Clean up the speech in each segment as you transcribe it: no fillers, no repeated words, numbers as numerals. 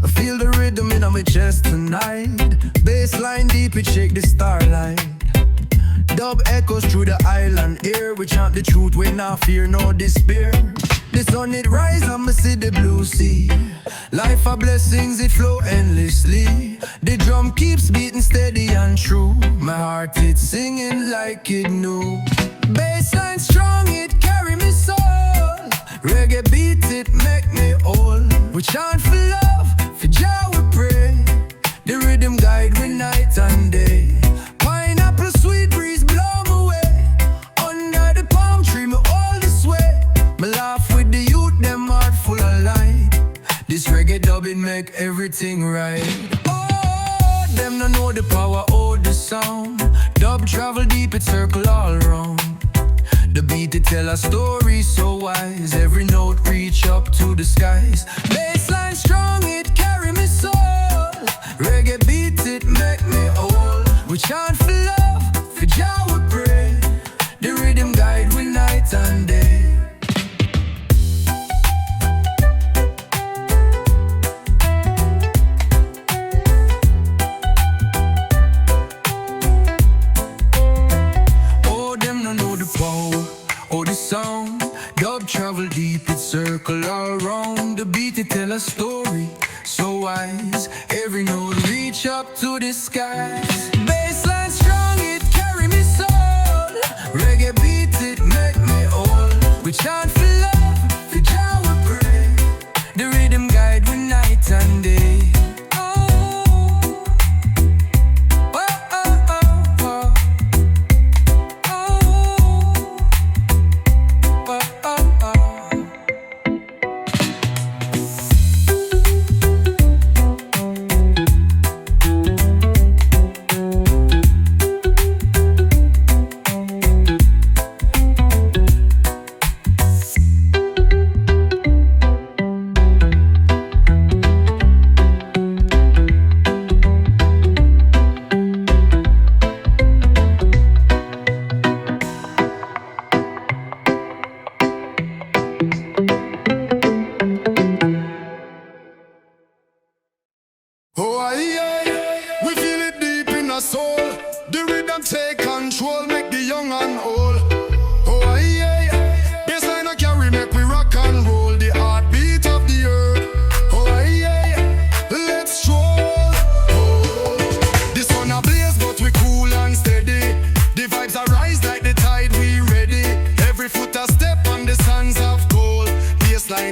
I feel the rhythm in my chest tonight. Bassline deep, it shake the starlight. Dub echoes through the island air. We chant the truth, we not fear no despair. The sun it rise and me see the blue sea. Life of blessings, it flow endlessly. The drum keeps beating steady and true. My heart it singing like it knew. Bassline strong, it carry me soul. Reggae beat, it make me whole. We chant for love, for Jah we pray. The rhythm guide we night and day. Pineapple sweet breeze blow me away. Under the palm tree me all this way. Me laugh with the youth, them heart full of light. This reggae dubbing make everything right. Oh, them no know the power of the sound. Dub travel deep, it circle all around. The beat it tell a story so wise. Every note reach up to the skies. Bassline strong, it carry me soul. Reggae beat it make me whole. We chant for love, for Jah we pray. The rhythm guide we night and day. Oh, the sound, dub travel deep, it circle all around. The beat, it tell a story so wise. Every note reach up to the skies. Bassline strong, it carry me soul. Reggae beat, it make me whole. We chant for love, for Jah we pray. The rhythm guide we night and day.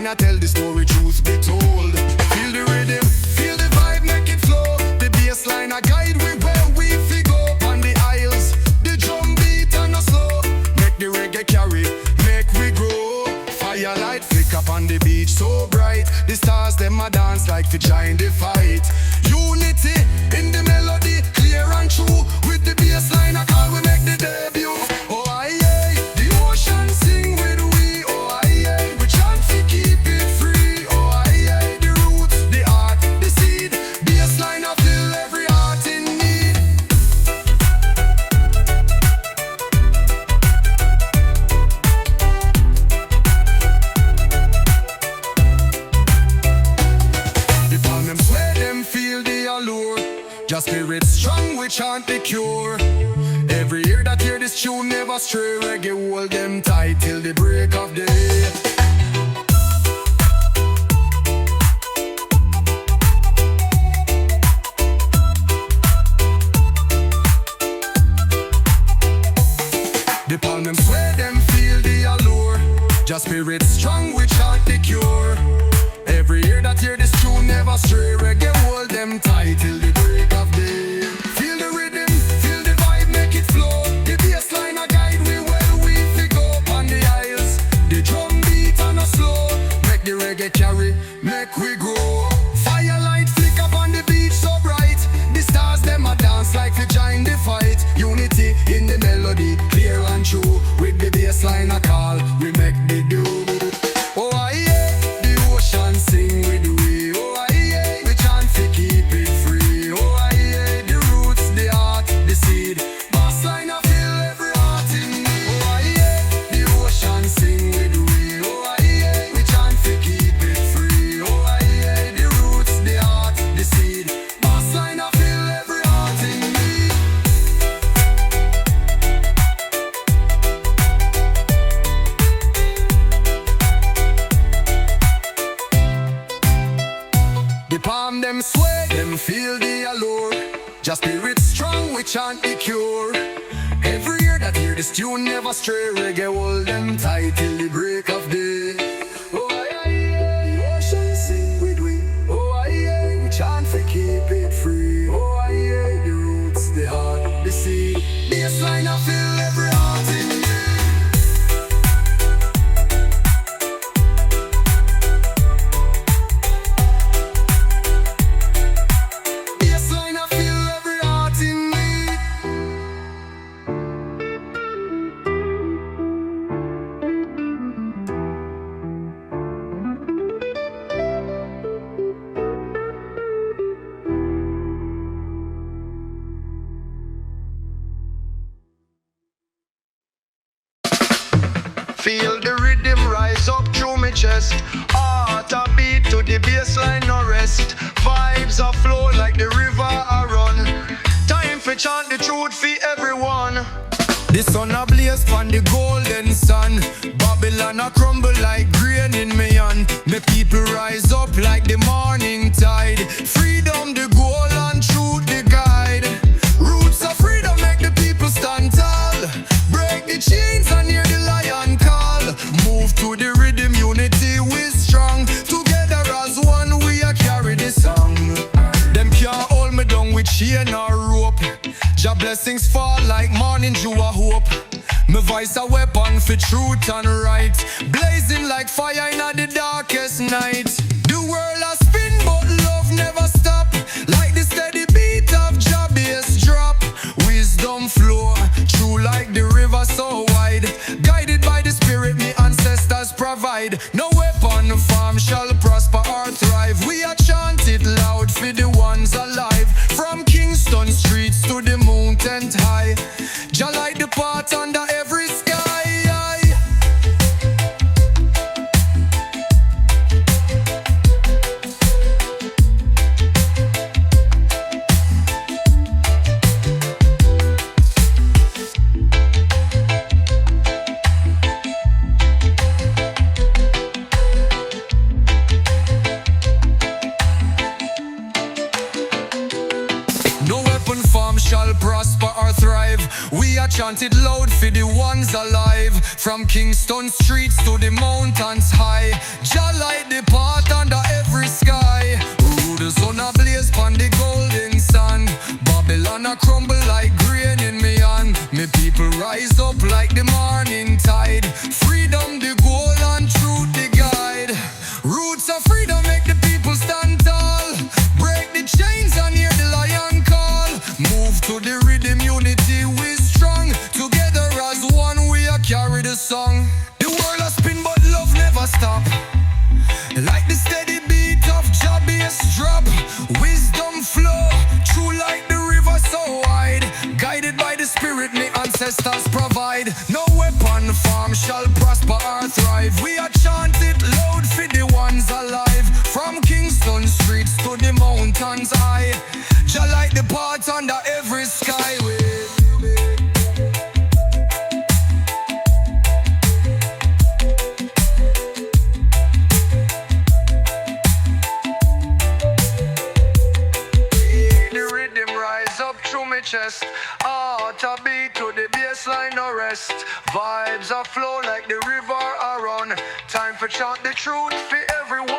I tell the story, truth be told. Feel the rhythm, feel the vibe, make it flow. The bassline a guide we where we figure on the aisles. The drum beat and a slow, make the reggae carry, make we grow. Firelight flick up on the beach so bright. The stars them a dance like for join the fight. Unity in the melody, clear and true. With the bassline a call we make the debut. Oh aye, aye, the ocean sing with we. Oh aye, aye, we chant to keep it free. Oh aye, aye, the roots, the art, the seed. Bassline a fill every heart in need. The palm them sweat, them feel the allure. Just spirit strong, we chant the cure. Every ear that hear this tune never stray. Reggae hold them tight till the break of day. The palm them sweat, them feel the allure. Just spirit strong, we chant the cure. Every ear that hear this tune never stray. Reggae hold them tight till the break of day. Feel the rhythm, feel the vibe, make it flow. The bassline a guide we well, we figure on the aisles. The drum beat and a slow, make the reggae carry, make we grow. Firelight flick up on the beach so bright. The stars them a dance like to join the fight. Unity in the melody, clear and true. With the bassline a call, we make the do. Oh aye, aye, the ocean sing with we. Oh aye, aye, we chant to keep it free. Oh aye, aye, the roots, the art, the seed. Bassline a fill every heart in need. Oh aye, aye, the ocean sing with we. Oh aye, aye, we chant to keep it free. Oh aye, The palm them sway, them feel the allure. Just spirit strong, we chant the cure. Every year that hear this tune never stray. Reggae hold them tight till the break of day. Oh aye aye, the ocean sing with we. Oh aye aye, we chant for keep it free. Oh aye aye, the roots, the heart, the sea. Bassline I feel every heart in me. Feel the rhythm rise up through my chest. Heart a beat to the bassline, no rest. Vibes a flow like the river a run. Time for chant the truth for everyone. The sun a blaze from the golden sun. Babylon a crumble like grain in my hand. My people rise up like the morning tide. Freedom the goal and truth the guide. Roots of freedom make the people stand tall. Break the chains and hear the lion call. Move to the rhythm, unity we strong. Together as one we a carry the song. Them can't hold me down with chain or rope. Jah blessings fall like morning dew a hope. My voice a weapon for truth and right. Blazing like fire in the darkest night. The world a spin but love never stop. Like the steady beat of Jah bass drop. Wisdom flow true like the river so wide. Guided by the spirit me ancestors provide. No weapon farm shall prosper or thrive. We are chanted loud for the ones alive. From Kingston streets to the mountain high. Jah light the path under every sky. Shall prosper or thrive. We are chanted loud for the ones alive. From Kingston streets to the mountains high. Jah light the path under every sky. Ooh, the sun a blaze pon the golden sun. Babylon a crumble like grain in me hand. Me people rise up like the morning tide. Freedom the goal and truth the guide. Roots of freedom make the people stand tall. Break the chains and hear the lion call. Move to the rhythm, unity we strong. Together as one we a carry the song. The world a spin but love never stop. Like the steady beat of Jah bass drop. Wisdom flow true like the river so wide. Guided by the spirit me ancestors provide. No weapon farm shall prosper or thrive. We are chanted loud for the ones alive. From Kingston streets to the mountains high. Jah light the path under every skyway. The rhythm rise up through my chest. Heart a beat to the bassline, no rest. Vibes a flow like the river a run. Time for chant the truth for everyone.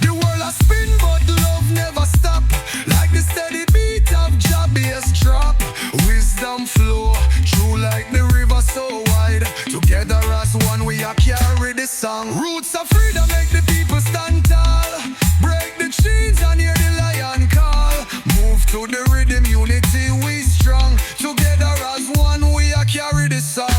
The world a spin but love never stop. Like the steady beat of Jah bass drop. Wisdom flow true like the river so wide. Together as one we a carry the song. Roots of freedom make the people stand tall. Break the chains and hear the lion call. Move to the rhythm, unity we strong. Together as one we a carry the song.